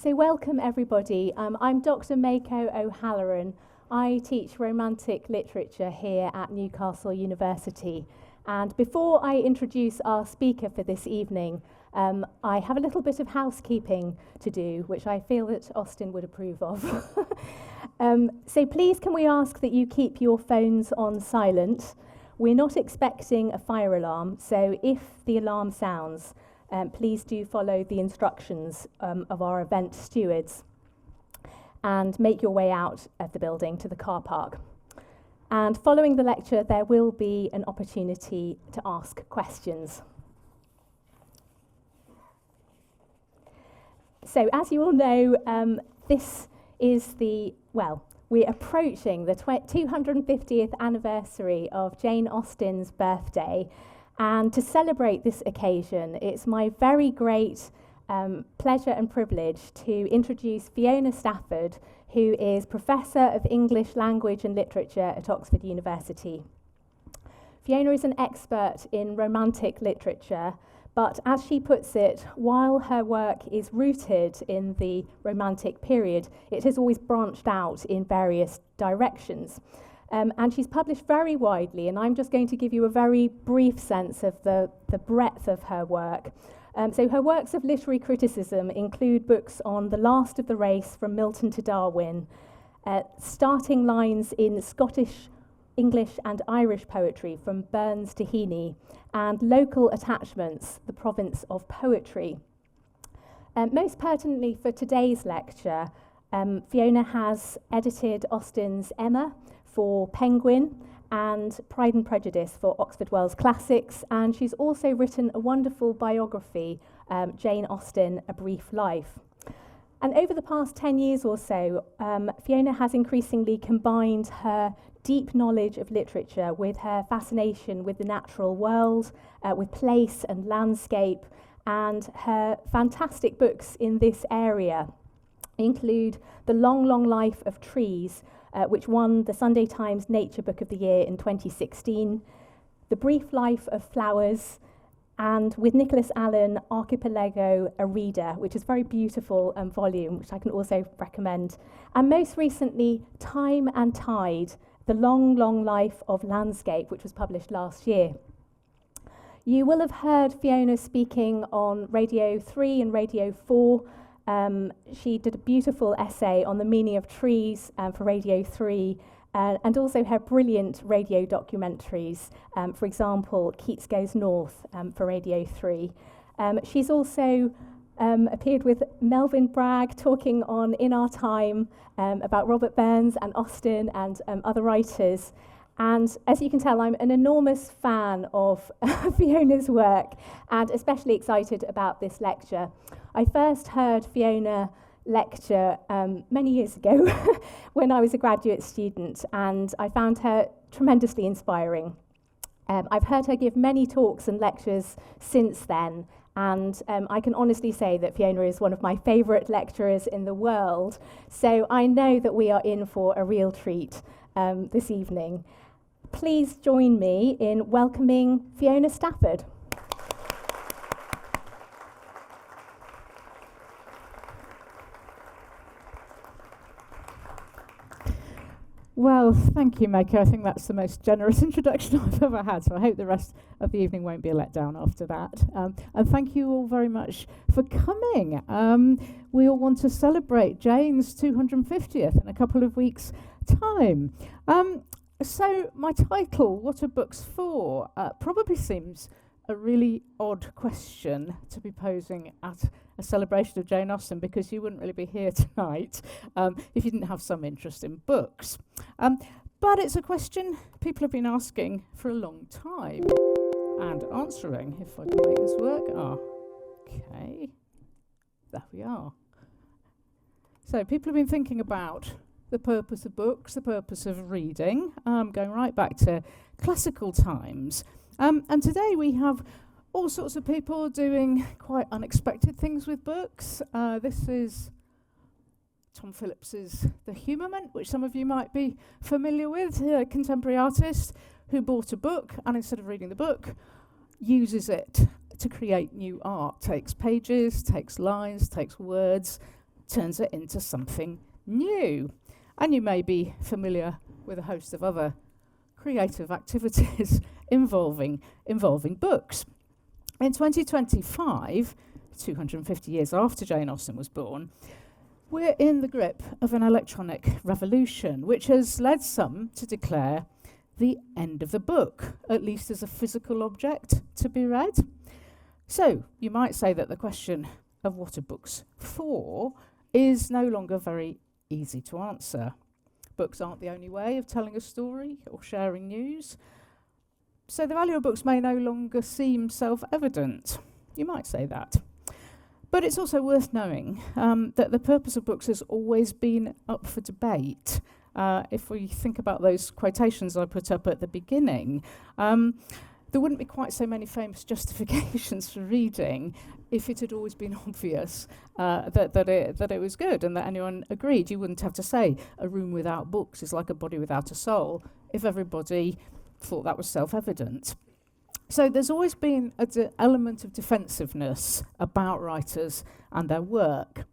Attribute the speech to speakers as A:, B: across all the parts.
A: So welcome everybody. I'm Dr. Mako O'Halloran. I teach Romantic literature here at Newcastle University. And before I introduce our speaker for this evening, I have a little bit of housekeeping to do, which I feel that Austen would approve of. So please can we ask that you keep your phones on silent. We're not expecting a fire alarm, so if the alarm sounds, please do follow the instructions of our event stewards and make your way out of the building to the car park. And following the lecture, there will be an opportunity to ask questions. So as you all know, this is we're approaching the 250th anniversary of Jane Austen's birthday. And to celebrate this occasion, it's my very great pleasure and privilege to introduce Fiona Stafford, who is Professor of English Language and Literature at Oxford University. Fiona is an expert in Romantic literature, but as she puts it, while her work is rooted in the Romantic period, it has always branched out in various directions. And she's published very widely, and I'm just going to give you a very brief sense of the breadth of her work. So her works of literary criticism include books on the last of the race from Milton to Darwin, starting lines in Scottish, English and Irish poetry from Burns to Heaney, and local attachments, the province of poetry. Most pertinently for today's lecture, Fiona has edited Austen's Emma for Penguin and Pride and Prejudice for Oxford Wells Classics, and she's also written a wonderful biography, Jane Austen, A Brief Life. And over the past 10 years or so, Fiona has increasingly combined her deep knowledge of literature with her fascination with the natural world, with place and landscape, and her fantastic books in this area include The Long, Long Life of Trees, which won the Sunday Times Nature Book of the Year in 2016, The Brief Life of Flowers, and with Nicholas Allen, Archipelago, A Reader, which is a very beautiful volume, which I can also recommend. And most recently, Time and Tide, The Long, Long Life of Landscape, which was published last year. You will have heard Fiona speaking on Radio 3 and Radio 4. She did a beautiful essay on the meaning of trees for Radio 3, and also her brilliant radio documentaries, for example, Keats Goes North for Radio 3. She's also appeared with Melvyn Bragg talking on In Our Time about Robert Burns and Austen and other writers. And as you can tell, I'm an enormous fan of Fiona's work and especially excited about this lecture. I first heard Fiona lecture many years ago when I was a graduate student, and I found her tremendously inspiring. I've heard her give many talks and lectures since then, and I can honestly say that Fiona is one of my favourite lecturers in the world, so I know that we are in for a real treat this evening. Please join me in welcoming Fiona Stafford.
B: Well, thank you, Mako. I think that's the most generous introduction I've ever had, so I hope the rest of the evening won't be a letdown after that. And thank you all very much for coming. We all want to celebrate Jane's 250th in a couple of weeks' time. So my title, What Are Books For?, probably seems a really odd question to be posing at a celebration of Jane Austen, because you wouldn't really be here tonight if you didn't have some interest in books. But it's a question people have been asking for a long time and answering, if I can make this work. Okay, there we are. So people have been thinking about the purpose of books, the purpose of reading, going right back to classical times. And today we have all sorts of people doing quite unexpected things with books. This is Tom Phillips's The Humorment, which some of you might be familiar with, a contemporary artist who bought a book and instead of reading the book, uses it to create new art, takes pages, takes lines, takes words, turns it into something new. And you may be familiar with a host of other creative activities involving books. In 2025, 250 years after Jane Austen was born, we're in the grip of an electronic revolution, which has led some to declare the end of the book, at least as a physical object to be read. So you might say that the question of what are books for is no longer very easy to answer. Books aren't the only way of telling a story or sharing news. So the value of books may no longer seem self-evident. You might say that. But it's also worth knowing that the purpose of books has always been up for debate. If we think about those quotations I put up at the beginning, there wouldn't be quite so many famous justifications for reading if it had always been obvious that it was good and that anyone agreed. You wouldn't have to say a room without books is like a body without a soul if everybody thought that was self-evident. So there's always been an element of defensiveness about writers and their work.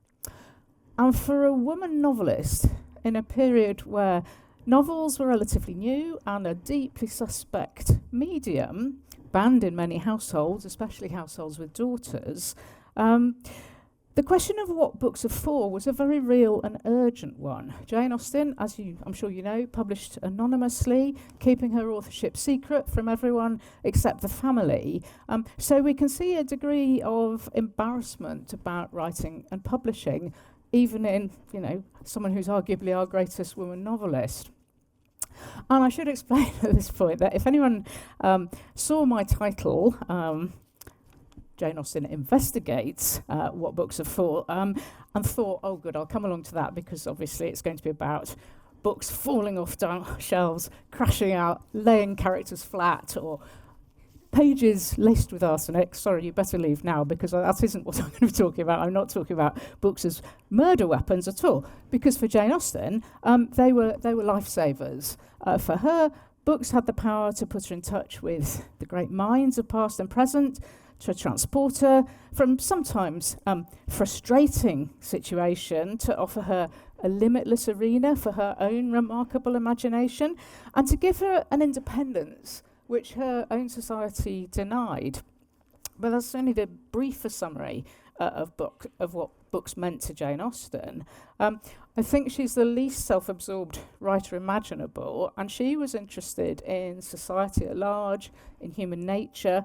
B: And for a woman novelist, in a period where novels were relatively new and a deeply suspect medium, banned in many households, especially households with daughters, the question of what books are for was a very real and urgent one. Jane Austen, as I'm sure you know, published anonymously, keeping her authorship secret from everyone except the family. So we can see a degree of embarrassment about writing and publishing, even in, someone who's arguably our greatest woman novelist. And I should explain at this point that if anyone saw my title, Jane Austen Investigates What Books Are For, and thought, oh good, I'll come along to that because obviously it's going to be about books falling off down shelves, crashing out, laying characters flat, or pages laced with arsenic. Sorry, you better leave now because that isn't what I'm going to be talking about. I'm not talking about books as murder weapons at all, because for Jane Austen, they were lifesavers. For her, books had the power to put her in touch with the great minds of past and present, to transport her from sometimes frustrating situation to offer her a limitless arena for her own remarkable imagination, and to give her an independence which her own society denied. But that's only the briefer summary of what books meant to Jane Austen. I think she's the least self-absorbed writer imaginable, and she was interested in society at large, in human nature.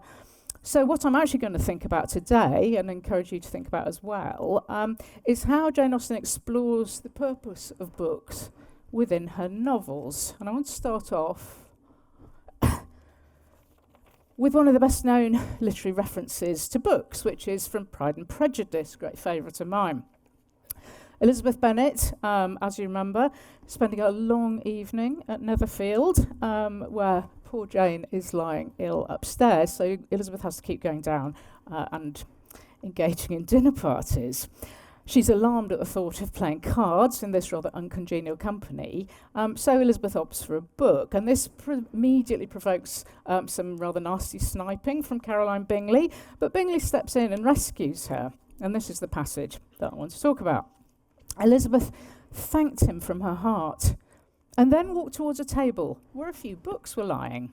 B: So what I'm actually going to think about today, and encourage you to think about as well, is how Jane Austen explores the purpose of books within her novels. And I want to start off with one of the best-known literary references to books, which is from Pride and Prejudice, great favourite of mine. Elizabeth Bennet, as you remember, spending a long evening at Netherfield, where poor Jane is lying ill upstairs, so Elizabeth has to keep going down and engaging in dinner parties. She's alarmed at the thought of playing cards in this rather uncongenial company, so Elizabeth opts for a book, and this immediately provokes some rather nasty sniping from Caroline Bingley, but Bingley steps in and rescues her, and this is the passage that I want to talk about. Elizabeth thanked him from her heart, and then walked towards a table where a few books were lying.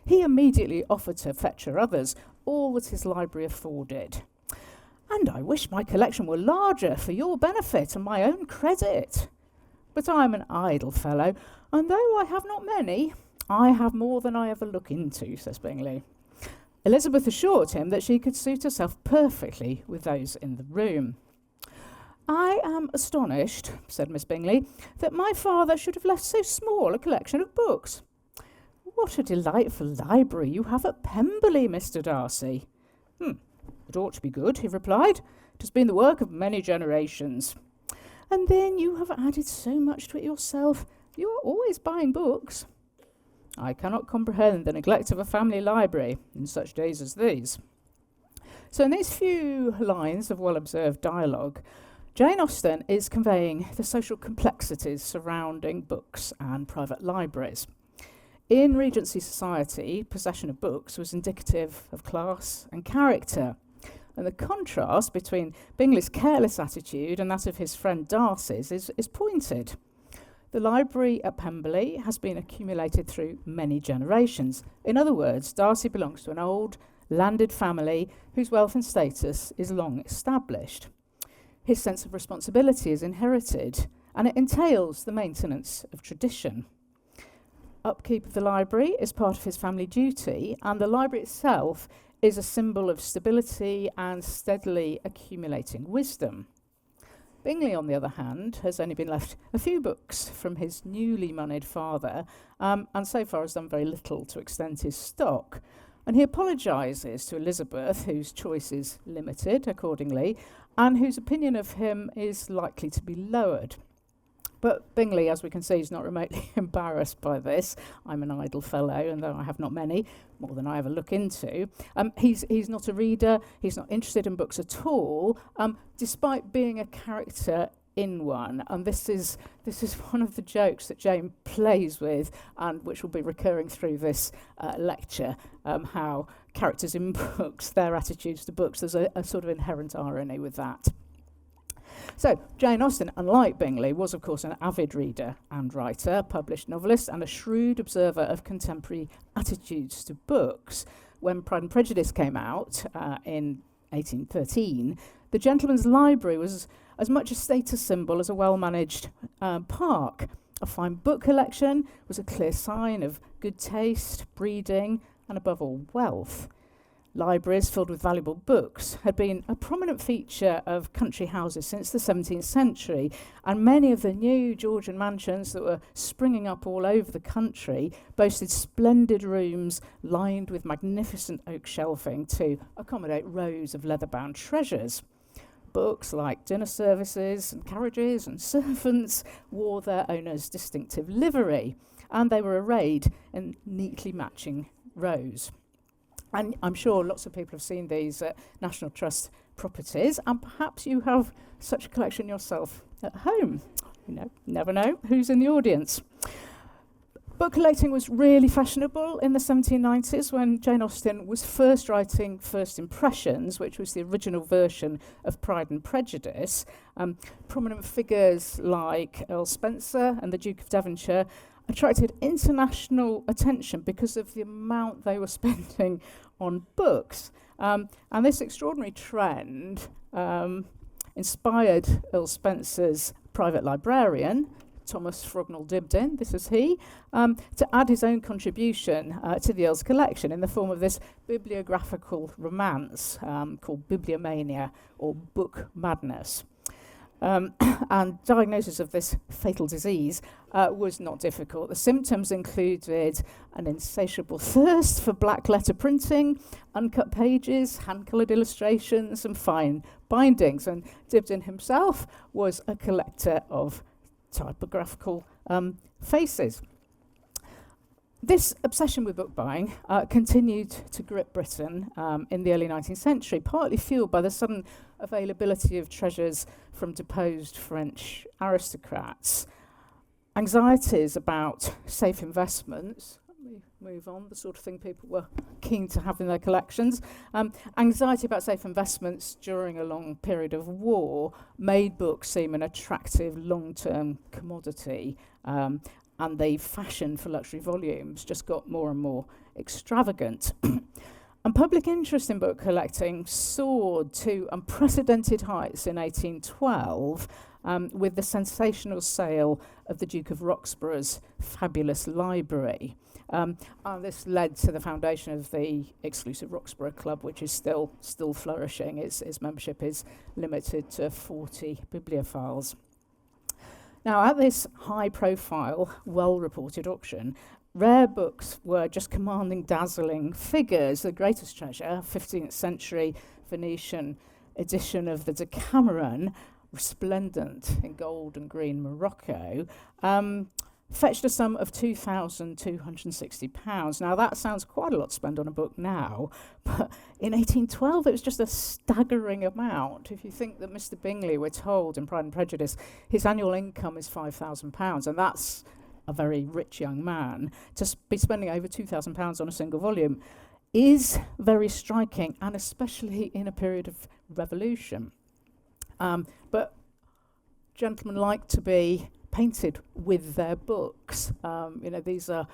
B: He immediately offered to fetch her others, all that his library afforded. "And I wish my collection were larger for your benefit and my own credit. But I am an idle fellow, and though I have not many, I have more than I ever look into," says Bingley. Elizabeth assured him that she could suit herself perfectly with those in the room. "I am astonished," said Miss Bingley, "that my father should have left so small a collection of books." "What a delightful library you have at Pemberley, Mr. Darcy." "It ought to be good," he replied. "It has been the work of many generations." "And then you have added so much to it yourself. You are always buying books." "I cannot comprehend the neglect of a family library in such days as these." So in these few lines of well-observed dialogue, Jane Austen is conveying the social complexities surrounding books and private libraries. In Regency society, possession of books was indicative of class and character. And the contrast between Bingley's careless attitude and that of his friend Darcy's is pointed. The library at Pemberley has been accumulated through many generations. In other words, Darcy belongs to an old, landed family whose wealth and status is long established. His sense of responsibility is inherited, and it entails the maintenance of tradition. Upkeep of the library is part of his family duty, and the library itself is a symbol of stability and steadily accumulating wisdom. Bingley, on the other hand, has only been left a few books from his newly moneyed father, and so far has done very little to extend his stock. And he apologises to Elizabeth, whose choice is limited accordingly, and whose opinion of him is likely to be lowered. But Bingley, as we can see, is not remotely embarrassed by this. I'm an idle fellow, and though I have not many, more than I ever look into, he's not a reader, he's not interested in books at all, despite being a character in one. And this is one of the jokes that Jane plays with, and which will be recurring through this lecture, how characters in books, their attitudes to books, there's a sort of inherent irony with that. So, Jane Austen, unlike Bingley, was of course an avid reader and writer, published novelist, and a shrewd observer of contemporary attitudes to books. When Pride and Prejudice came out in 1813, the Gentleman's Library was as much a status symbol as a well-managed park. A fine book collection was a clear sign of good taste, breeding, and above all, wealth. Libraries filled with valuable books had been a prominent feature of country houses since the 17th century, and many of the new Georgian mansions that were springing up all over the country boasted splendid rooms lined with magnificent oak shelving to accommodate rows of leather-bound treasures. Books like dinner services and carriages and servants wore their owner's distinctive livery, and they were arrayed in neatly matching rows. And I'm sure lots of people have seen these National Trust properties, and perhaps you have such a collection yourself at home. You know, never know who's in the audience. Book collecting was really fashionable in the 1790s when Jane Austen was first writing First Impressions, which was the original version of Pride and Prejudice. Prominent figures like Earl Spencer and the Duke of Devonshire attracted international attention because of the amount they were spending on books. And this extraordinary trend inspired Earl Spencer's private librarian, Thomas Frognall Dibdin, this is he, to add his own contribution to the Earl's collection in the form of this bibliographical romance called Bibliomania, or Book Madness. And diagnosis of this fatal disease was not difficult. The symptoms included an insatiable thirst for black letter printing, uncut pages, hand-coloured illustrations, and fine bindings. And Dibdin himself was a collector of typographical faces. This obsession with book buying continued to grip Britain in the early 19th century, partly fueled by the sudden availability of treasures from deposed French aristocrats. Anxieties about safe investments, let me move on, the sort of thing people were keen to have in their collections. Anxiety about safe investments during a long period of war made books seem an attractive long-term commodity, and the fashion for luxury volumes just got more and more extravagant. And public interest in book collecting soared to unprecedented heights in 1812 with the sensational sale of the Duke of Roxburgh's fabulous library. And this led to the foundation of the exclusive Roxburgh Club, which is still flourishing. Its membership is limited to 40 bibliophiles. Now, at this high-profile, well-reported auction, rare books were just commanding dazzling figures. The greatest treasure, 15th century Venetian edition of the Decameron, resplendent in gold and green Morocco, fetched a sum of £2,260. Now, that sounds quite a lot to spend on a book now, but in 1812 it was just a staggering amount. If you think that Mr. Bingley, we're told in Pride and Prejudice, his annual income is £5,000, and that's a very rich young man, to be spending over £2,000 on a single volume is very striking, and especially in a period of revolution. But gentlemen like to be painted with their books. These are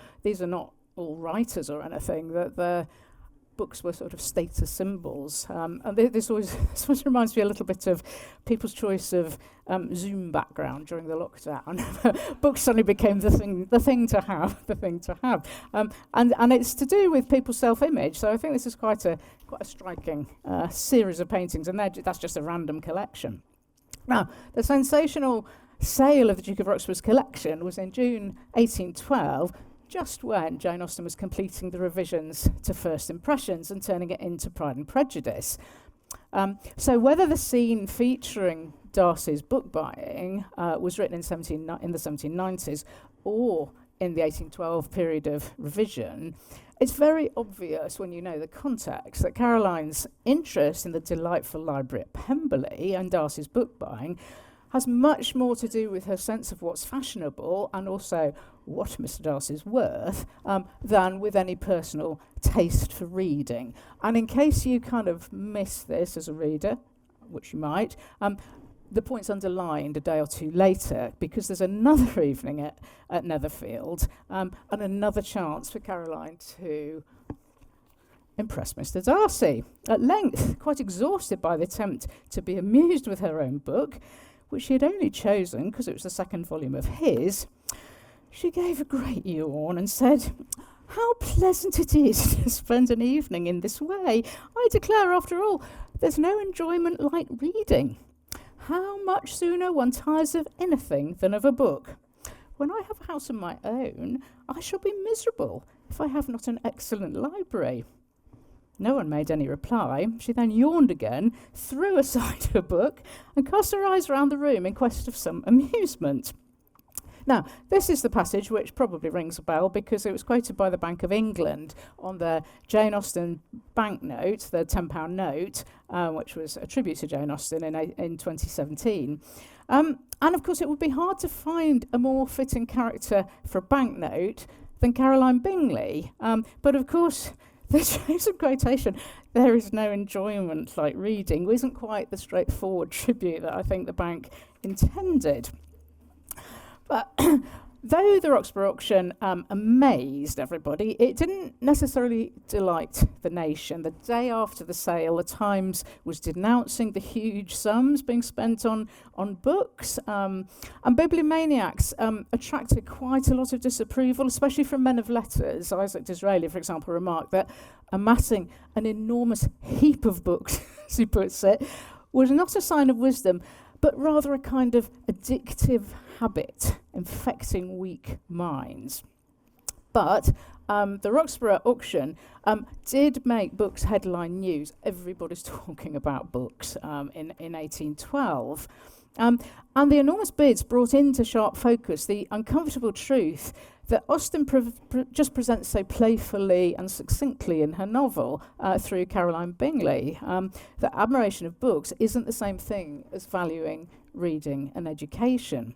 B: not all writers or anything. That their books were sort of status symbols. And this always reminds me a little bit of people's choice of Zoom background during the lockdown. Books suddenly became the thing to have. And it's to do with people's self-image. So I think this is quite a striking series of paintings, and that's just a random collection. Now, the sensational sale of the Duke of Roxburgh's collection was in June 1812, just when Jane Austen was completing the revisions to First Impressions and turning it into Pride and Prejudice. So whether the scene featuring Darcy's book buying was written in the 1790s or in the 1812 period of revision, it's very obvious when you know the context that Caroline's interest in the delightful library at Pemberley and Darcy's book buying has much more to do with her sense of what's fashionable and also what Mr. Darcy's worth than with any personal taste for reading. And in case you kind of miss this as a reader, which you might, the point's underlined a day or two later because there's another evening at Netherfield and another chance for Caroline to impress Mr. Darcy. At length, quite exhausted by the attempt to be amused with her own book, which she had only chosen because it was the second volume of his, she gave a great yawn and said, "How pleasant it is to spend an evening in this way. I declare, after all, there's no enjoyment like reading. How much sooner one tires of anything than of a book. When I have a house of my own, I shall be miserable if I have not an excellent library." No one made any reply. She then yawned again, threw aside her book, and cast her eyes round the room in quest of some amusement. Now, this is the passage which probably rings a bell because it was quoted by the Bank of England on the Jane Austen banknote, the £10 note, which was a tribute to Jane Austen in 2017. And of course, it would be hard to find a more fitting character for a banknote than Caroline Bingley. But of course, the choice of quotation, "There is no enjoyment like reading," isn't quite the straightforward tribute that I think the bank intended. But though the Roxburgh auction amazed everybody, it didn't necessarily delight the nation. The day after the sale, the Times was denouncing the huge sums being spent on books. And bibliomaniacs attracted quite a lot of disapproval, especially from men of letters. Isaac Disraeli, for example, remarked that amassing an enormous heap of books, as he puts it, was not a sign of wisdom, but rather a kind of addictive habit infecting weak minds. But the Roxburgh auction did make books headline news. Everybody's talking about books in 1812. And the enormous bids brought into sharp focus the uncomfortable truth that Austen just presents so playfully and succinctly in her novel through Caroline Bingley, that admiration of books isn't the same thing as valuing reading and education.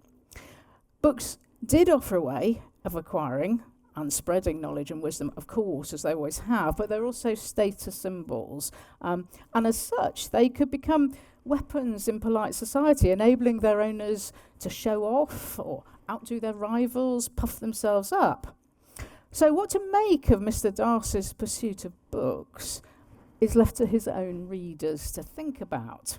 B: Books did offer a way of acquiring and spreading knowledge and wisdom, of course, as they always have, but they're also status symbols. And as such, they could become weapons in polite society, enabling their owners to show off or outdo their rivals, puff themselves up. So what to make of Mr. Darcy's pursuit of books is left to his own readers to think about.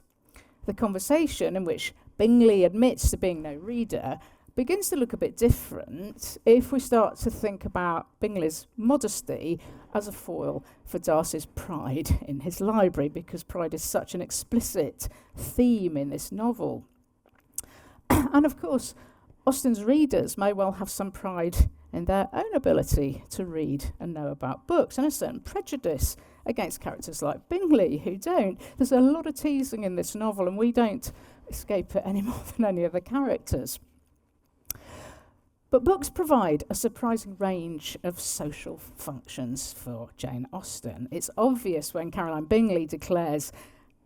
B: The conversation in which Bingley admits to being no reader begins to look a bit different if we start to think about Bingley's modesty as a foil for Darcy's pride in his library, because pride is such an explicit theme in this novel. And of course, Austen's readers may well have some pride in their own ability to read and know about books, and a certain prejudice against characters like Bingley who don't. There's a lot of teasing in this novel, and we don't escape it any more than any of the characters. But books provide a surprising range of social functions for Jane Austen. It's obvious when Caroline Bingley declares,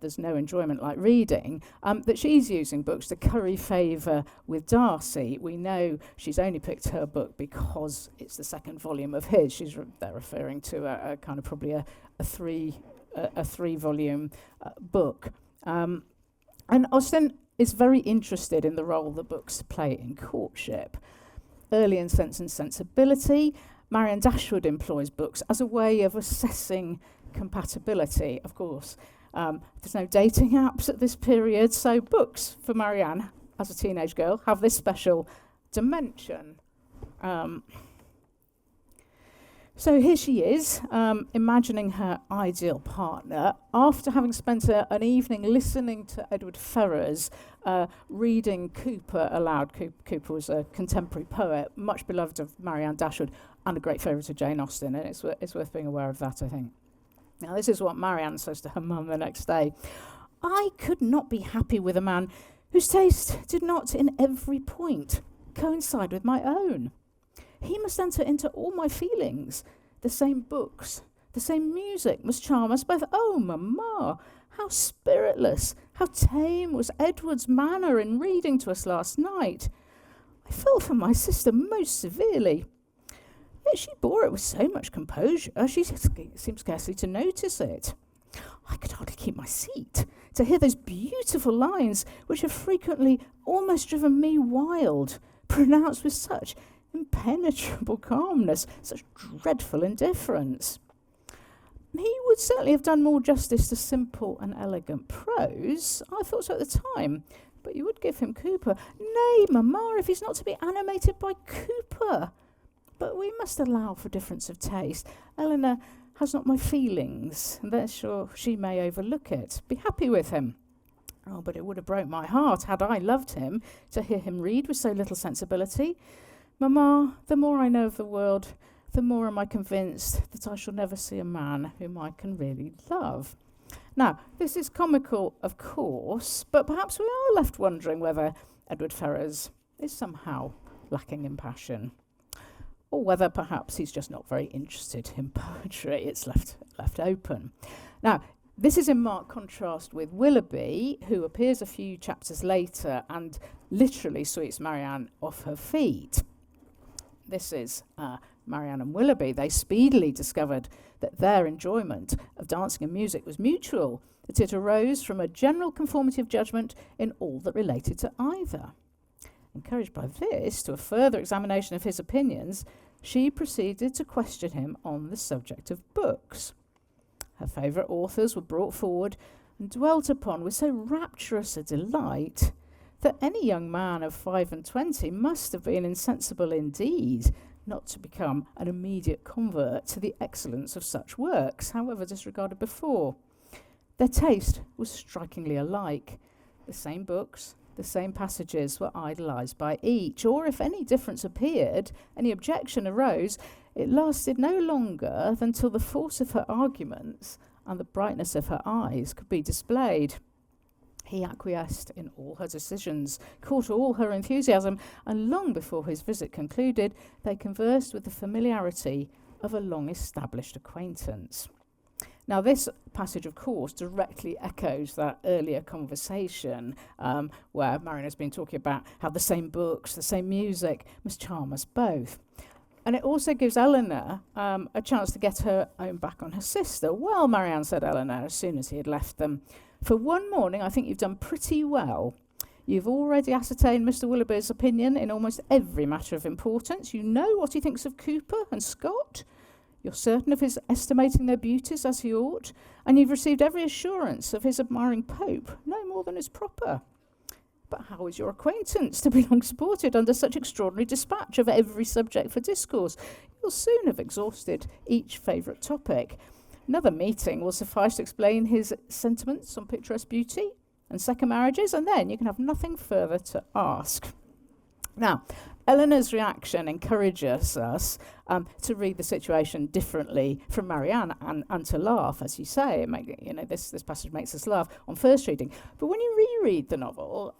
B: there's no enjoyment like reading, that she's using books to curry favour with Darcy. We know she's only picked her book because it's the second volume of his. They're referring to a kind of probably a three-volume book. And Austen is very interested in the role the books play in courtship. Early in Sense and Sensibility, Marianne Dashwood employs books as a way of assessing compatibility. Of course, there's no dating apps at this period, so books for Marianne, as a teenage girl, have this special dimension. So here she is, imagining her ideal partner after having spent an evening listening to Edward Ferrars reading Cooper aloud. Cooper was a contemporary poet, much beloved of Marianne Dashwood, and a great favourite of Jane Austen, and it's worth being aware of that, I think. Now, this is what Marianne says to her mum the next day. I could not be happy with a man whose taste did not in every point coincide with my own. He must enter into all my feelings. The same books, the same music must charm us both. Oh, mamma, how spiritless, how tame was Edward's manner in reading to us last night. I felt for my sister most severely. Yet she bore it with so much composure, she seemed scarcely to notice it. I could hardly keep my seat to hear those beautiful lines which have frequently almost driven me wild, pronounced with such impenetrable calmness, such dreadful indifference. He would certainly have done more justice to simple and elegant prose. I thought so at the time, but you would give him Cooper. Nay, mamma, if he's not to be animated by Cooper. But we must allow for difference of taste. Eleanor has not my feelings, and therefore she may overlook it. Be happy with him. Oh, but it would have broke my heart, had I loved him, to hear him read with so little sensibility. Mamma, the more I know of the world, the more am I convinced that I shall never see a man whom I can really love. Now, this is comical, of course, but perhaps we are left wondering whether Edward Ferrars is somehow lacking in passion, or whether perhaps he's just not very interested in poetry. It's left open. Now, this is in marked contrast with Willoughby, who appears a few chapters later and literally sweeps Marianne off her feet. This is Marianne and Willoughby. They speedily discovered that their enjoyment of dancing and music was mutual, that it arose from a general conformity of judgment in all that related to either. Encouraged by this to a further examination of his opinions, she proceeded to question him on the subject of books. Her favourite authors were brought forward and dwelt upon with so rapturous a delight that any young man of 25 must have been insensible indeed not to become an immediate convert to the excellence of such works, however disregarded before. Their taste was strikingly alike. The same books, the same passages were idolised by each, or if any difference appeared, any objection arose, it lasted no longer than till the force of her arguments and the brightness of her eyes could be displayed. He acquiesced in all her decisions, caught all her enthusiasm, and long before his visit concluded, they conversed with the familiarity of a long-established acquaintance. Now, this passage, of course, directly echoes that earlier conversation where Marianne has been talking about how the same books, the same music must charm us both. And it also gives Eleanor a chance to get her own back on her sister. Well, Marianne, said Eleanor, as soon as he had left them, for one morning I think you've done pretty well. You've already ascertained Mr. Willoughby's opinion in almost every matter of importance. You know what he thinks of Cooper and Scott. You're certain of his estimating their beauties as he ought, and you've received every assurance of his admiring Pope, no more than is proper. But how is your acquaintance to be long supported under such extraordinary dispatch of every subject for discourse? You'll soon have exhausted each favourite topic. Another meeting will suffice to explain his sentiments on picturesque beauty and second marriages, and then you can have nothing further to ask. Now, Eleanor's reaction encourages us to read the situation differently from Marianne and to laugh, as you say. This passage makes us laugh on first reading. But when you reread the novel,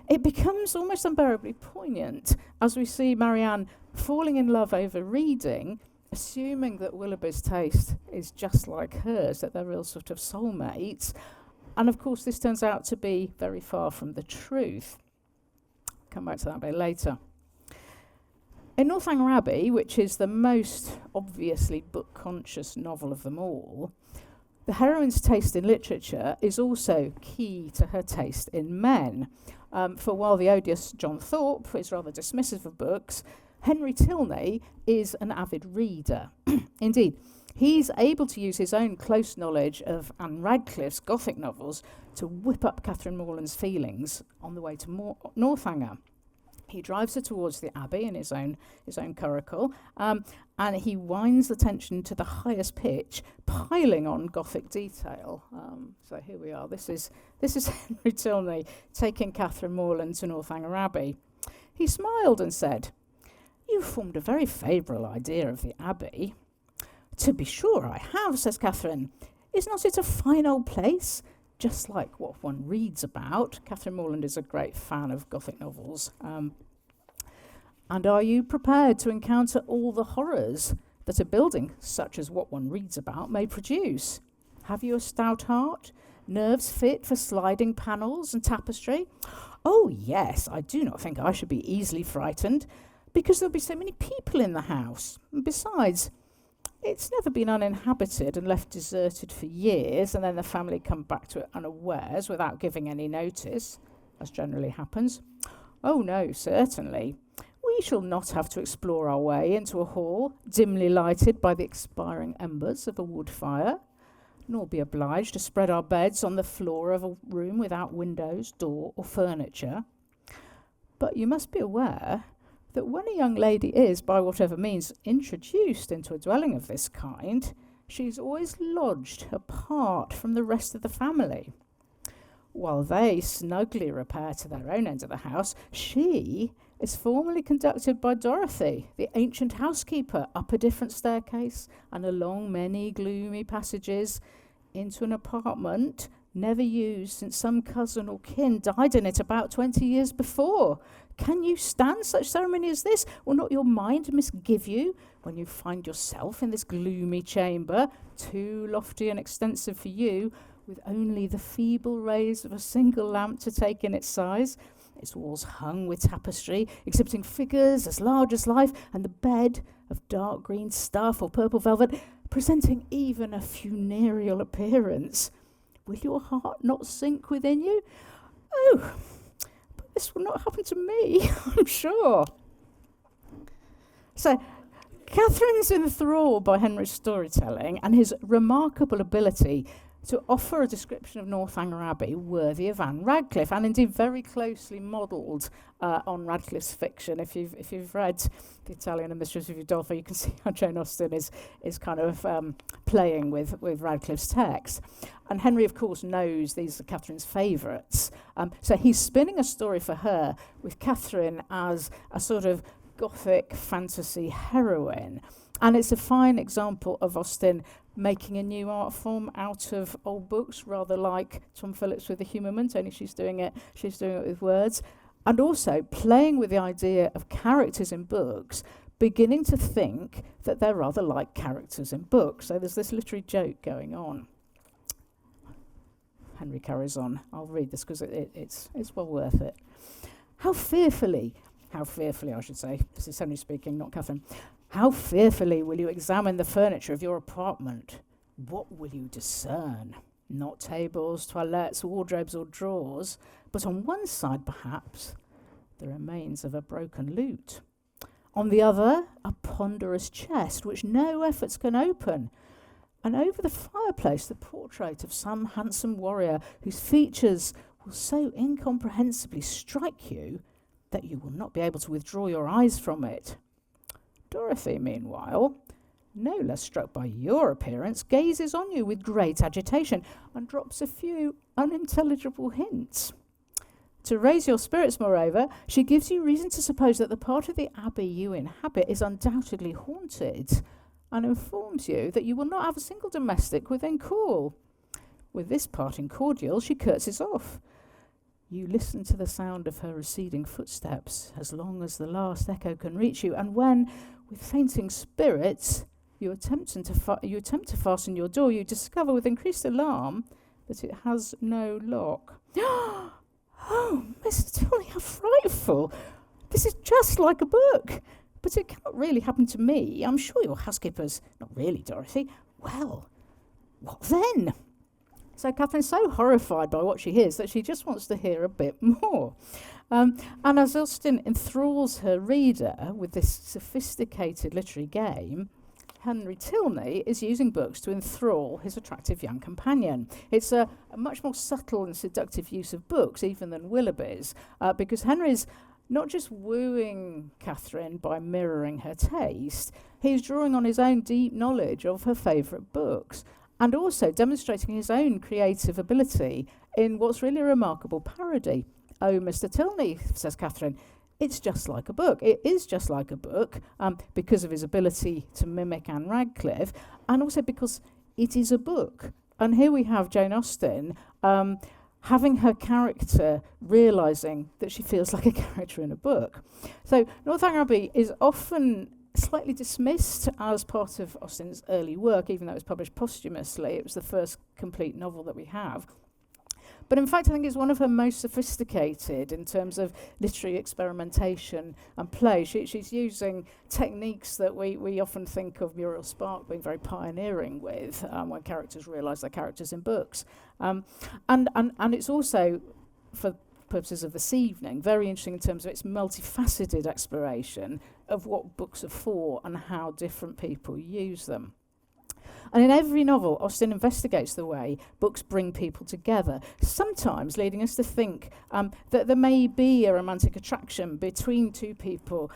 B: it becomes almost unbearably poignant as we see Marianne falling in love over reading, assuming that Willoughby's taste is just like hers, that they're real sort of soulmates, And of course, this turns out to be very far from the truth. Come back to that a bit later. In Northanger Abbey, which is the most obviously book-conscious novel of them all, the heroine's taste in literature is also key to her taste in men. For while the odious John Thorpe is rather dismissive of books, Henry Tilney is an avid reader. Indeed, he's able to use his own close knowledge of Anne Radcliffe's Gothic novels to whip up Catherine Morland's feelings on the way to Northanger. He drives her towards the Abbey in his own curricle, and he winds the tension to the highest pitch, piling on Gothic detail. So here we are. This is Henry Tilney taking Catherine Morland to Northanger Abbey. He smiled and said, "You've formed a very favourable idea of the Abbey." "To be sure I have," says Catherine. "Is not it a fine old place? Just like what one reads about." Catherine Morland is a great fan of Gothic novels. "And are you prepared to encounter all the horrors that a building such as what one reads about may produce? Have you a stout heart? Nerves fit for sliding panels and tapestry?" "Oh, yes, I do not think I should be easily frightened, because there'll be so many people in the house. And besides, it's never been uninhabited and left deserted for years, and then the family come back to it unawares without giving any notice, as generally happens." "Oh, no, certainly. We shall not have to explore our way into a hall dimly lighted by the expiring embers of a wood fire, nor be obliged to spread our beds on the floor of a room without windows, door, or furniture. But you must be aware that when a young lady is, by whatever means, introduced into a dwelling of this kind, she is always lodged apart from the rest of the family. While they snugly repair to their own end of the house, she is formally conducted by Dorothy, the ancient housekeeper, up a different staircase and along many gloomy passages into an apartment never used since some cousin or kin died in it about 20 years before. Can you stand such ceremony as this? Will not your mind misgive you when you find yourself in this gloomy chamber, too lofty and extensive for you, with only the feeble rays of a single lamp to take in its size, its walls hung with tapestry, exhibiting figures as large as life, and the bed of dark green stuff or purple velvet, presenting even a funereal appearance? Will your heart not sink within you? Oh, but this will not happen to me, I'm sure." So, Catherine's enthralled by Henry's storytelling and his remarkable ability to offer a description of Northanger Abbey worthy of Anne Radcliffe, and indeed very closely modelled on Radcliffe's fiction. If you've read The Italian and Mistress of Udolpho, you can see how Jane Austen is kind of playing with Radcliffe's text. And Henry, of course, knows these are Catherine's favourites. So he's spinning a story for her with Catherine as a sort of Gothic fantasy heroine. And it's a fine example of Austen making a new art form out of old books, rather like Tom Phillips with The Humorment, only she's doing it with words. And also playing with the idea of characters in books, beginning to think that they're rather like characters in books. So there's this literary joke going on. Henry carries on. I'll read this because it's well worth it. How fearfully I should say, this is Henry speaking, not Catherine. How fearfully will you examine the furniture of your apartment? What will you discern? Not tables, toilettes, wardrobes, or drawers, but on one side, perhaps, the remains of a broken lute. On the other, a ponderous chest which no efforts can open. And over the fireplace, the portrait of some handsome warrior whose features will so incomprehensibly strike you that you will not be able to withdraw your eyes from it. Dorothy, meanwhile, no less struck by your appearance, gazes on you with great agitation and drops a few unintelligible hints. To raise your spirits, moreover, she gives you reason to suppose that the part of the abbey you inhabit is undoubtedly haunted, and informs you that you will not have a single domestic within call. With this parting cordial, she curtsies off. You listen to the sound of her receding footsteps as long as the last echo can reach you, and when, with fainting spirits, you attempt to fasten your door, you discover with increased alarm that it has no lock. Oh, Mr. Tilney, how frightful! This is just like a book. But it cannot really happen to me. I'm sure your housekeeper's not really Dorothy. Well, what then? So Catherine's so horrified by what she hears that she just wants to hear a bit more. And as Austen enthralls her reader with this sophisticated literary game, Henry Tilney is using books to enthrall his attractive young companion. It's a much more subtle and seductive use of books, even than Willoughby's, because Henry's not just wooing Catherine by mirroring her taste, he's drawing on his own deep knowledge of her favourite books and also demonstrating his own creative ability in what's really a remarkable parody. Oh, Mr. Tilney, says Catherine, it's just like a book. It is just like a book because of his ability to mimic Anne Radcliffe and also because it is a book. And here we have Jane Austen having her character realising that she feels like a character in a book. So Northanger Abbey is often slightly dismissed as part of Austen's early work, even though it was published posthumously. It was the first complete novel that we have. But in fact, I think it's one of her most sophisticated in terms of literary experimentation and play. She's using techniques that we often think of Muriel Spark being very pioneering with when characters realise they're characters in books. And it's also, for purposes of this evening, very interesting in terms of its multifaceted exploration of what books are for and how different people use them. And in every novel, Austen investigates the way books bring people together, sometimes leading us to think that there may be a romantic attraction between two people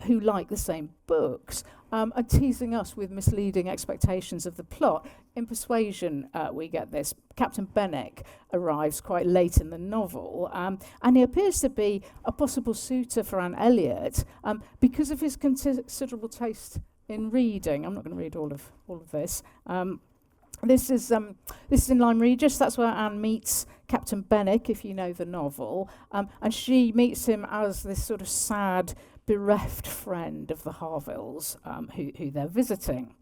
B: who like the same books, and teasing us with misleading expectations of the plot. In Persuasion, we get this. Captain Benwick arrives quite late in the novel, and he appears to be a possible suitor for Anne Elliot because of his considerable taste in reading. I'm not going to read all of this. This is in Lyme Regis. That's where Anne meets Captain Benwick, if you know the novel, and she meets him as this sort of sad, bereft friend of the Harvilles, who they're visiting.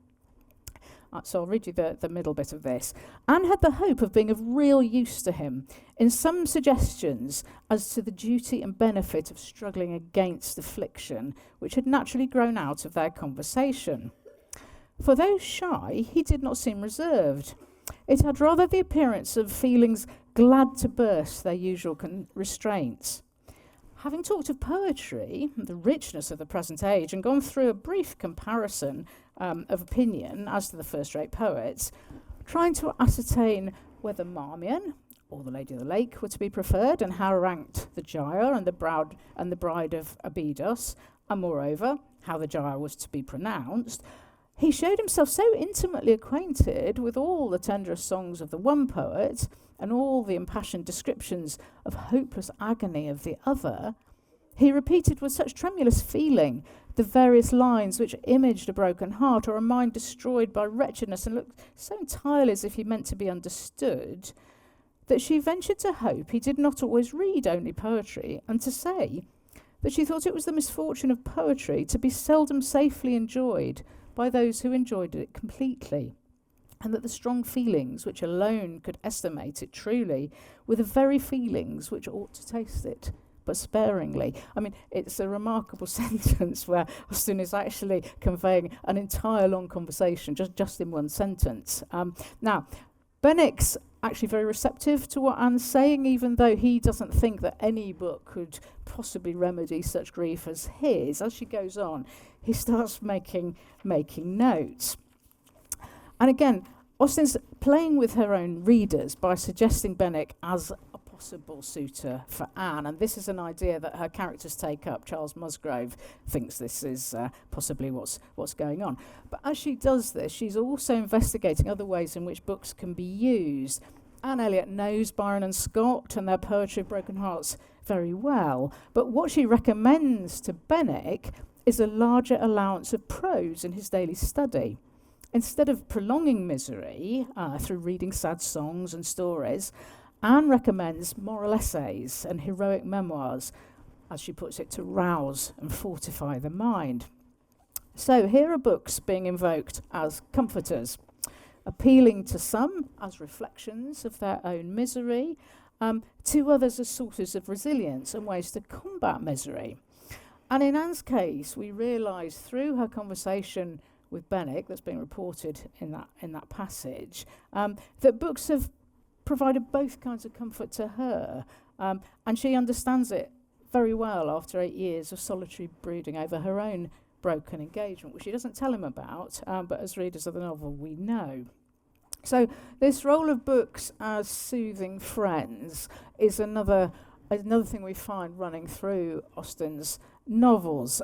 B: So I'll read you the middle bit of this. Anne had the hope of being of real use to him in some suggestions as to the duty and benefit of struggling against affliction, which had naturally grown out of their conversation. For though shy, he did not seem reserved. It had rather the appearance of feelings glad to burst their usual restraints. Having talked of poetry, the richness of the present age, and gone through a brief comparison of opinion as to the first-rate poets, trying to ascertain whether Marmion or the Lady of the Lake were to be preferred, and how ranked the Gyre and the Bride of Abydos, and moreover, how the Gyre was to be pronounced, he showed himself so intimately acquainted with all the tenderest songs of the one poet and all the impassioned descriptions of hopeless agony of the other, he repeated with such tremulous feeling the various lines which imaged a broken heart or a mind destroyed by wretchedness and looked so entirely as if he meant to be understood, that she ventured to hope he did not always read only poetry, and to say that she thought it was the misfortune of poetry to be seldom safely enjoyed by those who enjoyed it completely, and that the strong feelings which alone could estimate it truly were the very feelings which ought to taste it, but sparingly. I mean, it's a remarkable sentence where Austen is actually conveying an entire long conversation just in one sentence. Now, Benwick's actually very receptive to what Anne's saying, even though he doesn't think that any book could possibly remedy such grief as his. As she goes on, he starts making notes. And again, Austen's playing with her own readers by suggesting Benwick as a possible suitor for Anne, and this is an idea that her characters take up. Charles Musgrave thinks this is possibly what's going on. But as she does this, she's also investigating other ways in which books can be used. Anne Elliot knows Byron and Scott and their poetry of broken hearts very well, but what she recommends to Benwick is a larger allowance of prose in his daily study. Instead of prolonging misery through reading sad songs and stories, Anne recommends moral essays and heroic memoirs, as she puts it, to rouse and fortify the mind. So here are books being invoked as comforters. appealing to some as reflections of their own misery, to others as sources of resilience and ways to combat misery. And in Anne's case, we realise through her conversation with Benwick, that's being reported in that passage, that books have provided both kinds of comfort to her, and she understands it very well after 8 years of solitary brooding over her own broken engagement, which she doesn't tell him about, but as readers of the novel we know. So this role of books as soothing friends is another thing we find running through Austen's novels.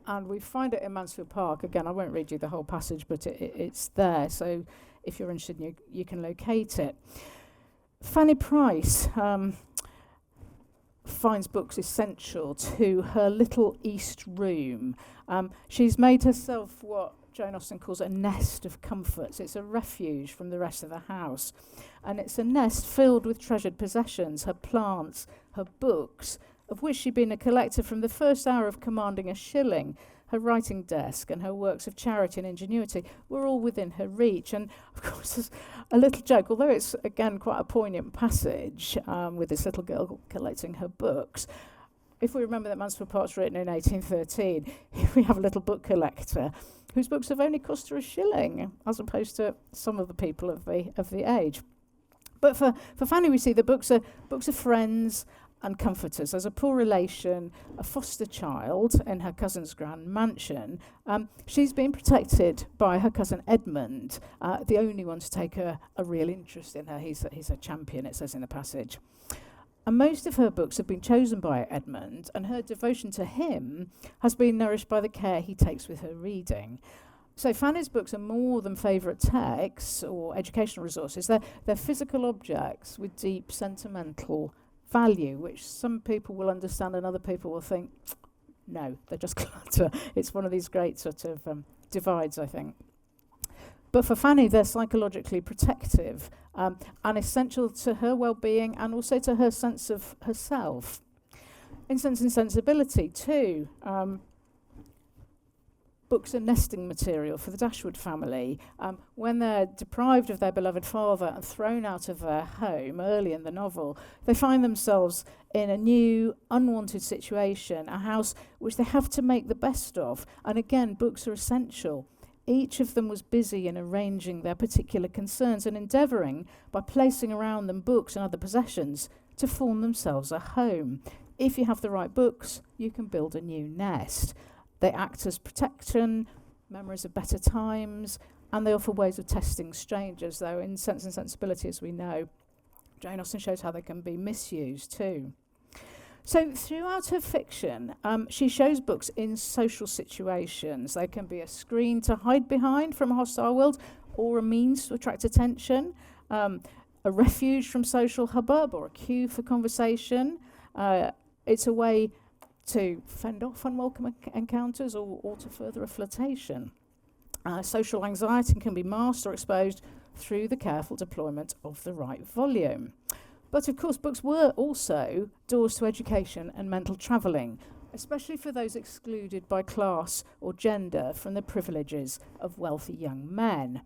B: And we find it in Mansfield Park. Again, I won't read you the whole passage, but it's there. So if you're interested, you can locate it. Fanny Price finds books essential to her little East room. She's made herself what Jane Austen calls a nest of comforts. It's a refuge from the rest of the house. And it's a nest filled with treasured possessions, her plants, her books, of which she'd been a collector from the first hour of commanding a shilling. Her writing desk and her works of charity and ingenuity were all within her reach. And of course, there's a little joke, although it's again quite a poignant passage with this little girl collecting her books. If we remember that Mansfield Park's written in 1813, here we have a little book collector whose books have only cost her a shilling, as opposed to some of the people of the age. But for Fanny, we see the books are friends and comforters. As a poor relation, a foster child in her cousin's grand mansion, she's been protected by her cousin Edmund, the only one to take a real interest in her. He's a champion, it says in the passage. And most of her books have been chosen by Edmund, and her devotion to him has been nourished by the care he takes with her reading. So Fanny's books are more than favourite texts or educational resources. They're physical objects with deep sentimental value, which some people will understand and other people will think, no, they're just clutter. It's one of these great sort of divides, I think. But for Fanny, they're psychologically protective and essential to her well-being and also to her sense of herself. In Sense and Sensibility, too, books are nesting material for the Dashwood family. When they're deprived of their beloved father and thrown out of their home early in the novel, they find themselves in a new, unwanted situation, a house which they have to make the best of. And again, books are essential. Each of them was busy in arranging their particular concerns and endeavouring, by placing around them books and other possessions, to form themselves a home. If you have the right books, you can build a new nest. They act as protection, memories of better times, and they offer ways of testing strangers, though in Sense and Sensibility, as we know, Jane Austen shows how they can be misused too. So throughout her fiction, she shows books in social situations. They can be a screen to hide behind from a hostile world, or a means to attract attention, a refuge from social hubbub, or a cue for conversation. It's a way to fend off unwelcome encounters or to further a flirtation. Social anxiety can be masked or exposed through the careful deployment of the right volume. But of course, books were also doors to education and mental travelling, especially for those excluded by class or gender from the privileges of wealthy young men.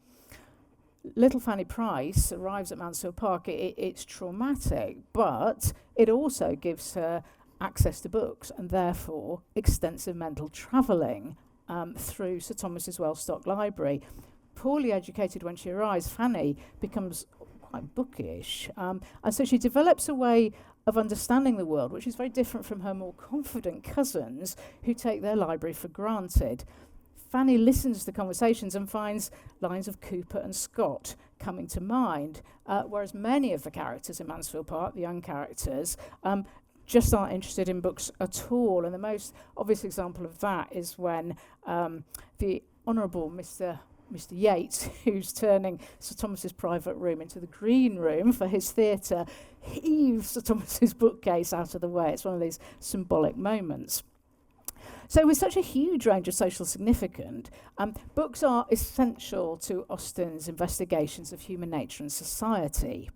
B: Little Fanny Price arrives at Mansfield Park. It's traumatic, but it also gives her access to books and therefore extensive mental travelling through Sir Thomas's well-stocked library. Poorly educated when she arrives, Fanny becomes quite bookish, and so she develops a way of understanding the world which is very different from her more confident cousins who take their library for granted. Fanny listens to conversations and finds lines of Cooper and Scott coming to mind, whereas many of the characters in Mansfield Park, the young characters, just aren't interested in books at all. And the most obvious example of that is when the Honourable Mr. Yates, who's turning Sir Thomas's private room into the green room for his theatre, heaves Sir Thomas's bookcase out of the way. It's one of these symbolic moments. So with such a huge range of social significance, books are essential to Austen's investigations of human nature and society.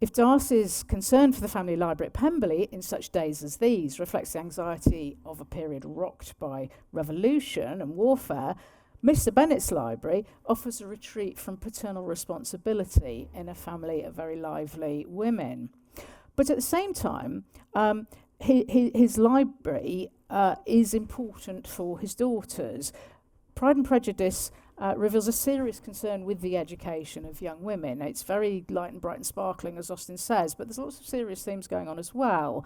B: If Darcy's concern for the family library at Pemberley in such days as these reflects the anxiety of a period rocked by revolution and warfare, Mr. Bennet's library offers a retreat from paternal responsibility in a family of very lively women. But at the same time, his library is important for his daughters. Pride and Prejudice reveals a serious concern with the education of young women. It's very light and bright and sparkling, as Austen says, but there's lots of serious themes going on as well.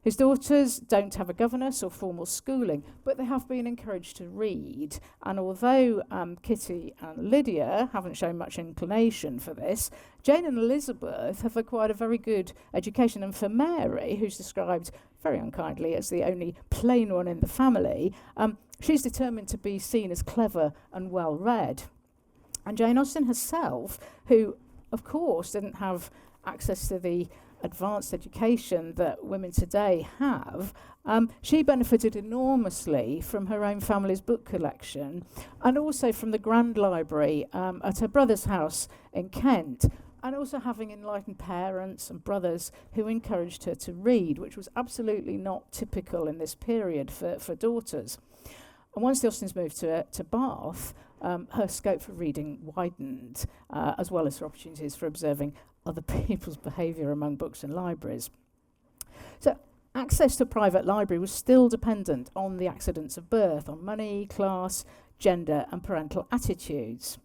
B: His daughters don't have a governess or formal schooling, but they have been encouraged to read. And although Kitty and Lydia haven't shown much inclination for this, Jane and Elizabeth have acquired a very good education. And for Mary, who's described very unkindly as the only plain one in the family, she's determined to be seen as clever and well-read. And Jane Austen herself, who, of course, didn't have access to the advanced education that women today have, she benefited enormously from her own family's book collection and also from the Grand Library at her brother's house in Kent, and also having enlightened parents and brothers who encouraged her to read, which was absolutely not typical in this period for daughters. And once the Austens moved to Bath, her scope for reading widened, as well as her opportunities for observing other people's behaviour among books and libraries. So access to a private library was still dependent on the accidents of birth, on money, class, gender and parental attitudes.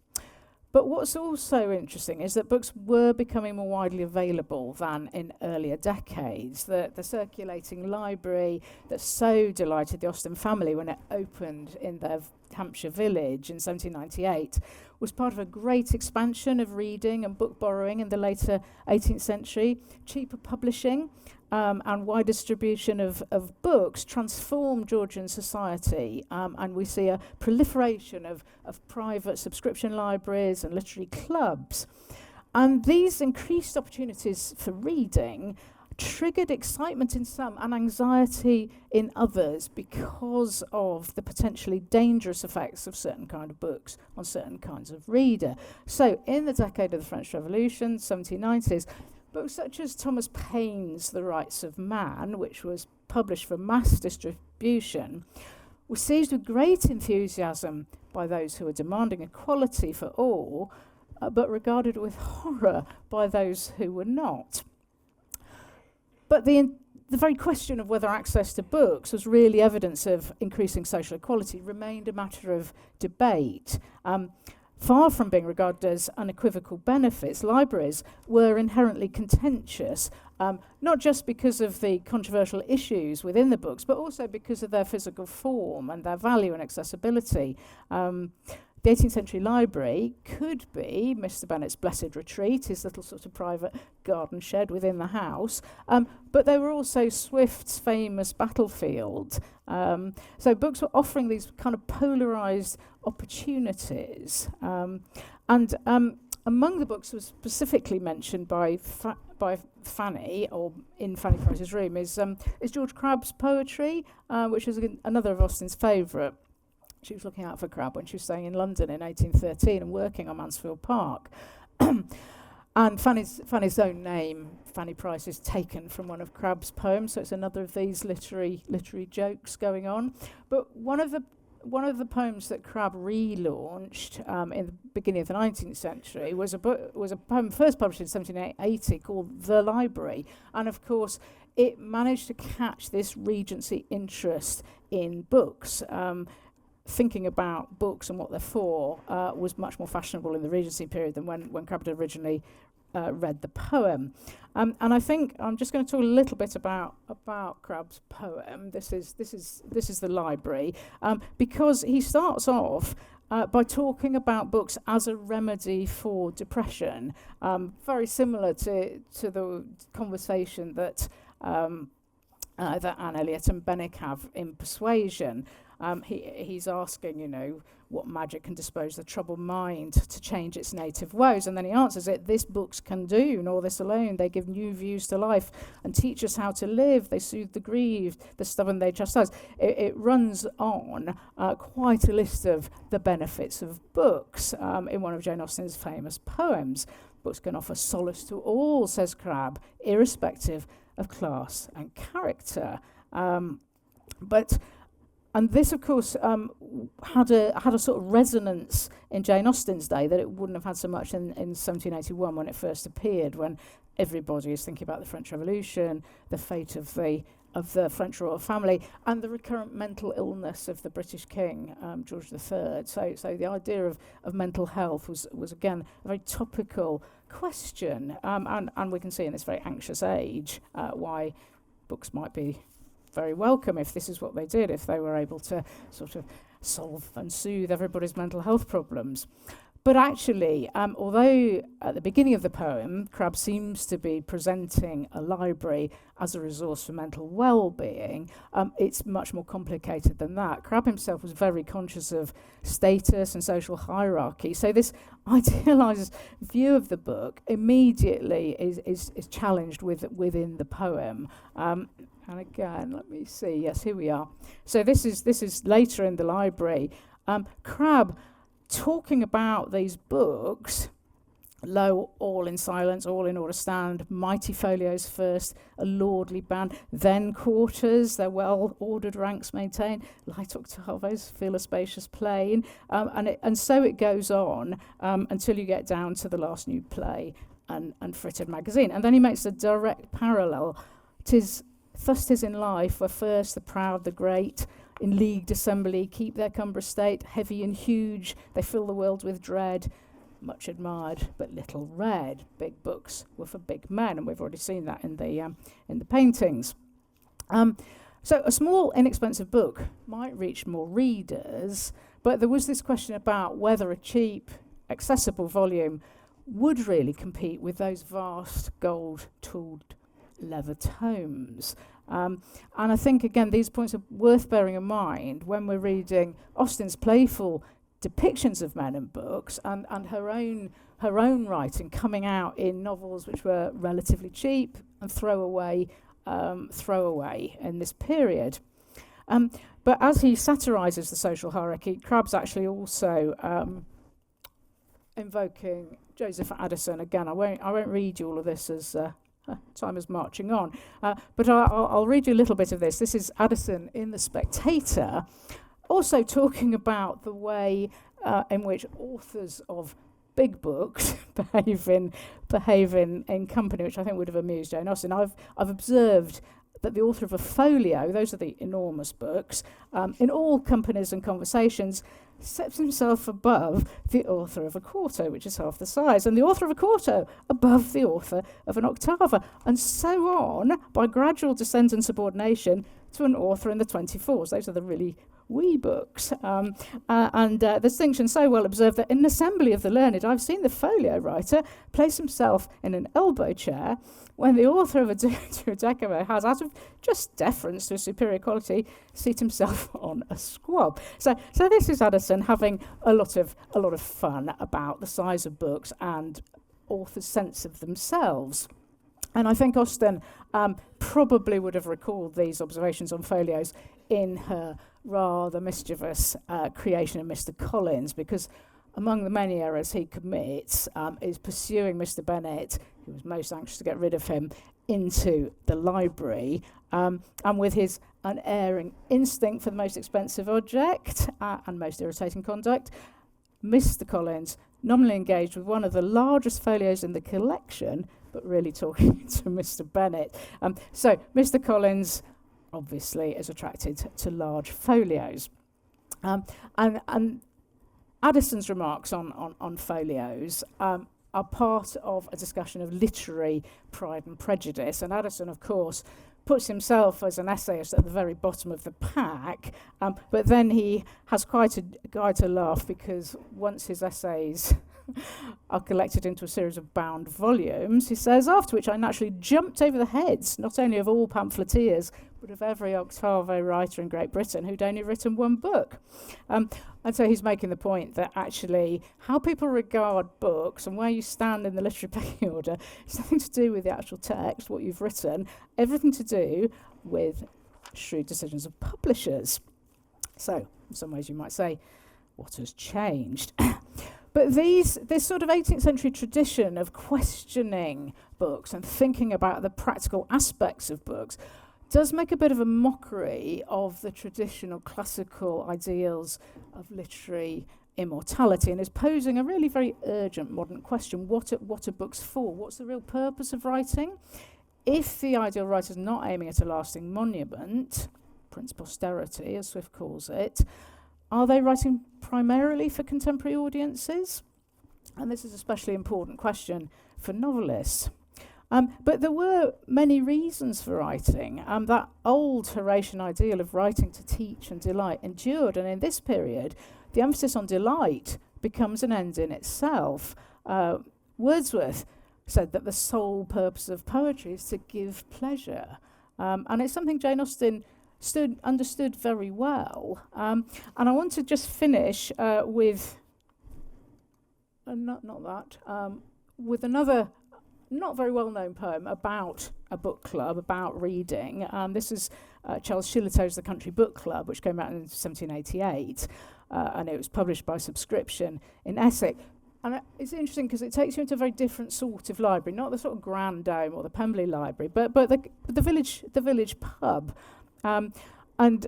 B: But what's also interesting is that books were becoming more widely available than in earlier decades. The circulating library that so delighted the Austen family when it opened in their Hampshire village in 1798 was part of a great expansion of reading and book borrowing in the later 18th century. Cheaper publishing and wide distribution of books transformed Georgian society, and we see a proliferation of private subscription libraries and literary clubs. And these increased opportunities for reading triggered excitement in some and anxiety in others because of the potentially dangerous effects of certain kind of books on certain kinds of reader. So in the decade of the French Revolution, 1790s, books such as Thomas Paine's The Rights of Man, which was published for mass distribution, were seized with great enthusiasm by those who were demanding equality for all, but regarded with horror by those who were not. But the very question of whether access to books was really evidence of increasing social equality remained a matter of debate. Far from being regarded as unequivocal benefits, libraries were inherently contentious, not just because of the controversial issues within the books, but also because of their physical form and their value and accessibility. The 18th century library could be Mr. Bennet's blessed retreat, his little sort of private garden shed within the house, but they were also Swift's famous battlefield. So books were offering these kind of polarised opportunities. And among the books was specifically mentioned by Fanny, or in Fanny Price's room, is George Crabbe's poetry, which is another of Austen's favourite. She was looking out for Crabbe when she was staying in London in 1813 and working on Mansfield Park. And Fanny's own name, Fanny Price, is taken from one of Crabbe's poems, so it's another of these literary jokes going on. But one of the poems that Crabbe relaunched in the beginning of the 19th century was a poem first published in 1780 called The Library, and of course it managed to catch this Regency interest in books. Thinking about books and what they're for was much more fashionable in the Regency period than when Crabbe had originally read the poem. And I think I'm just going to talk a little bit about Crabbe's poem. This is The Library, because he starts off by talking about books as a remedy for depression, very similar to the conversation that Anne Elliot and Benwick have in Persuasion. He's asking, what magic can dispose the troubled mind to change its native woes, and then he answers it, this books can do, nor this alone. They give new views to life and teach us how to live. They soothe the grieved, the stubborn they chastise. It runs on quite a list of the benefits of books in one of Jane Austen's famous poems. Books can offer solace to all, says Crabbe, irrespective of class and character. But And this, of course, had a sort of resonance in Jane Austen's day that it wouldn't have had so much in 1781 when it first appeared, when everybody is thinking about the French Revolution, the fate of the French royal family, and the recurrent mental illness of the British King, George III. So the idea of mental health was again a very topical question, and we can see in this very anxious age why books might be very welcome if this is what they did, if they were able to sort of solve and soothe everybody's mental health problems. But actually, although at the beginning of the poem, Crabbe seems to be presenting a library as a resource for mental well-being, it's much more complicated than that. Crabbe himself was very conscious of status and social hierarchy, so this idealised view of the book immediately is challenged within the poem. And again, let me see. Yes, here we are. So this is later in the library. Crabbe talking about these books, lo, all in silence, all in order stand, mighty folios first, a lordly band, then quarters, their well-ordered ranks maintain, light octavos fill a spacious plain, and so it goes on until you get down to the last new play and frittered magazine. And then he makes a direct parallel. Thus 'tis in life, where first the proud, the great, in leagued assembly keep their cumbrous state, heavy and huge, they fill the world with dread, much admired but little read. Big books were for big men, and we've already seen that in the paintings. So a small, inexpensive book might reach more readers, but there was this question about whether a cheap, accessible volume would really compete with those vast gold-tooled leather tomes. And I think, again, these points are worth bearing in mind when we're reading Austen's playful depictions of men in books and her own writing coming out in novels which were relatively cheap and throwaway in this period. But as he satirises the social hierarchy, Crabbe's actually also invoking Joseph Addison. Again, I won't read you all of this as time is marching on, but I'll read you a little bit of this. This is Addison in The Spectator, also talking about the way in which authors of big books behave in company, which I think would have amused Jane Austen. I've observed that the author of a folio, those are the enormous books, in all companies and conversations, sets himself above the author of a quarto, which is half the size, and the author of a quarto above the author of an octava, and so on by gradual descent and subordination to an author in the 24s. Those are the really wee books. The distinction so well observed that in an assembly of the learned, I've seen the folio writer place himself in an elbow chair when the author of a duodecimo has, out of just deference to a superior quality, seat himself on a squab. So this is Addison having a lot of fun about the size of books and authors' sense of themselves. And I think Austen probably would have recalled these observations on folios in her rather mischievous creation of Mr. Collins, because among the many errors he commits is pursuing Mr. Bennet, who was most anxious to get rid of him, into the library, and with his unerring instinct for the most expensive object and most irritating conduct, Mr. Collins nominally engaged with one of the largest folios in the collection, but really talking to Mr. Bennet. So Mr. Collins obviously is attracted to large folios. And Addison's remarks on folios are part of a discussion of literary pride and prejudice. And Addison, of course, puts himself as an essayist at the very bottom of the pack, but then he has quite a laugh, because once his essays are collected into a series of bound volumes, he says, after which I naturally jumped over the heads, not only of all pamphleteers, but of every octavo writer in Great Britain who'd only written one book. And so he's making the point that actually how people regard books and where you stand in the literary pecking order has nothing to do with the actual text, what you've written, everything to do with shrewd decisions of publishers. So, in some ways you might say, what has changed? But this sort of 18th century tradition of questioning books and thinking about the practical aspects of books does make a bit of a mockery of the traditional classical ideals of literary immortality, and is posing a really very urgent modern question. What are books for? What's the real purpose of writing? If the ideal writer is not aiming at a lasting monument, Prince Posterity, as Swift calls it, are they writing primarily for contemporary audiences? And this is an especially important question for novelists. But there were many reasons for writing. That old Horatian ideal of writing to teach and delight endured, and in this period, the emphasis on delight becomes an end in itself. Wordsworth said that the sole purpose of poetry is to give pleasure. And it's something Jane Austen understood very well. And I want to just finish with with another not very well-known poem about a book club, about reading. This is Charles Shillitoe's The Country Book Club, which came out in 1788, and it was published by subscription in Essex. And it's interesting because it takes you into a very different sort of library, not the sort of Grand Dome or the Pemberley Library, but the village pub. And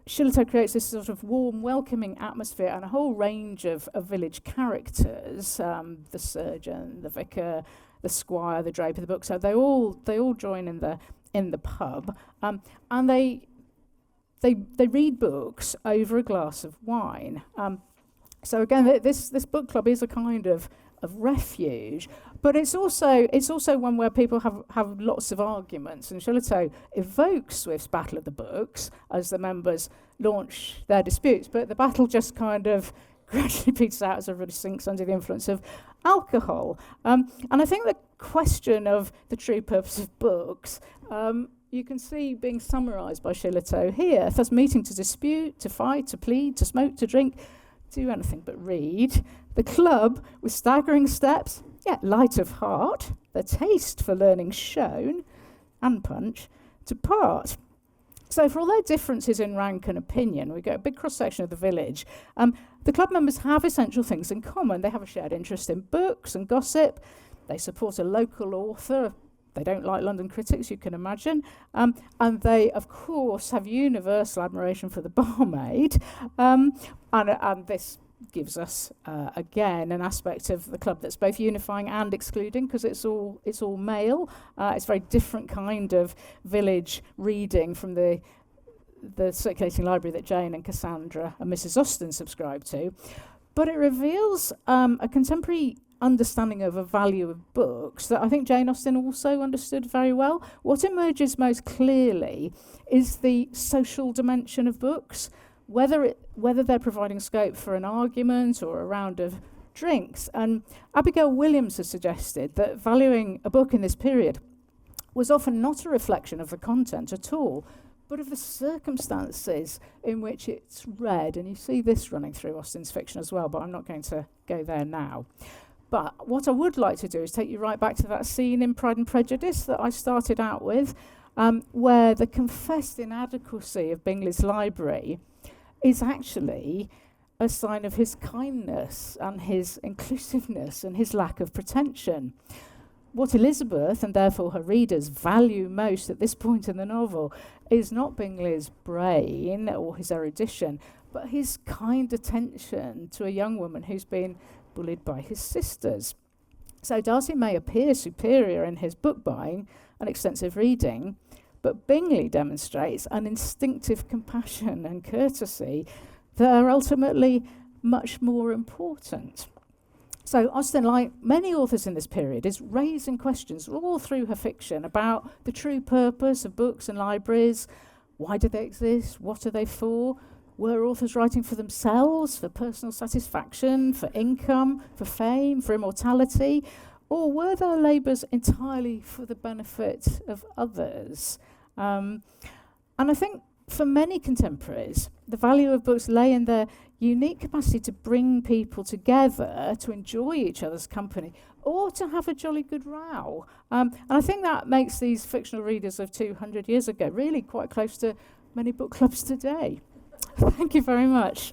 B: Shillitoe creates this sort of warm, welcoming atmosphere and a whole range of village characters, the surgeon, the vicar, the squire, the draper, the bookseller. They all join in the pub, and they read books over a glass of wine. So again, this book club is a kind of refuge, but it's also one where people have lots of arguments. And Shillitoe evokes Swift's Battle of the Books as the members launch their disputes, but the battle just kind of gradually peters out as everybody sinks under the influence of alcohol. And I think the question of the true purpose of books, you can see being summarised by Shillitoe here. Thus, meeting to dispute, to fight, to plead, to smoke, to drink, do anything but read. The club, with staggering steps, yet light of heart, the taste for learning shown, and punch, to part. So for all their differences in rank and opinion, we get a big cross-section of the village. The club members have essential things in common. They have a shared interest in books and gossip. They support a local author. They don't like London critics, you can imagine. And they, of course, have universal admiration for the barmaid. And this gives us, again, an aspect of the club that's both unifying and excluding, because it's all male. It's a very different kind of village reading from the circulating library that Jane and Cassandra and Mrs. Austen subscribe to. But it reveals a contemporary understanding of a value of books that I think Jane Austen also understood very well. What emerges most clearly is the social dimension of books, whether they're providing scope for an argument or a round of drinks. And Abigail Williams has suggested that valuing a book in this period was often not a reflection of the content at all, but of the circumstances in which it's read. And you see this running through Austen's fiction as well, but I'm not going to go there now. But what I would like to do is take you right back to that scene in Pride and Prejudice that I started out with, where the confessed inadequacy of Bingley's library is actually a sign of his kindness and his inclusiveness and his lack of pretension. What Elizabeth, and therefore her readers, value most at this point in the novel is not Bingley's brain or his erudition, but his kind attention to a young woman who's been bullied by his sisters. So Darcy may appear superior in his book buying and extensive reading, but Bingley demonstrates an instinctive compassion and courtesy that are ultimately much more important. So Austen, like many authors in this period, is raising questions all through her fiction about the true purpose of books and libraries. Why do they exist? What are they for? Were authors writing for themselves, for personal satisfaction, for income, for fame, for immortality? Or were their labours entirely for the benefit of others? And I think for many contemporaries, the value of books lay in their unique capacity to bring people together, to enjoy each other's company, or to have a jolly good row. And I think that makes these fictional readers of 200 years ago really quite close to many book clubs today. Thank you very much.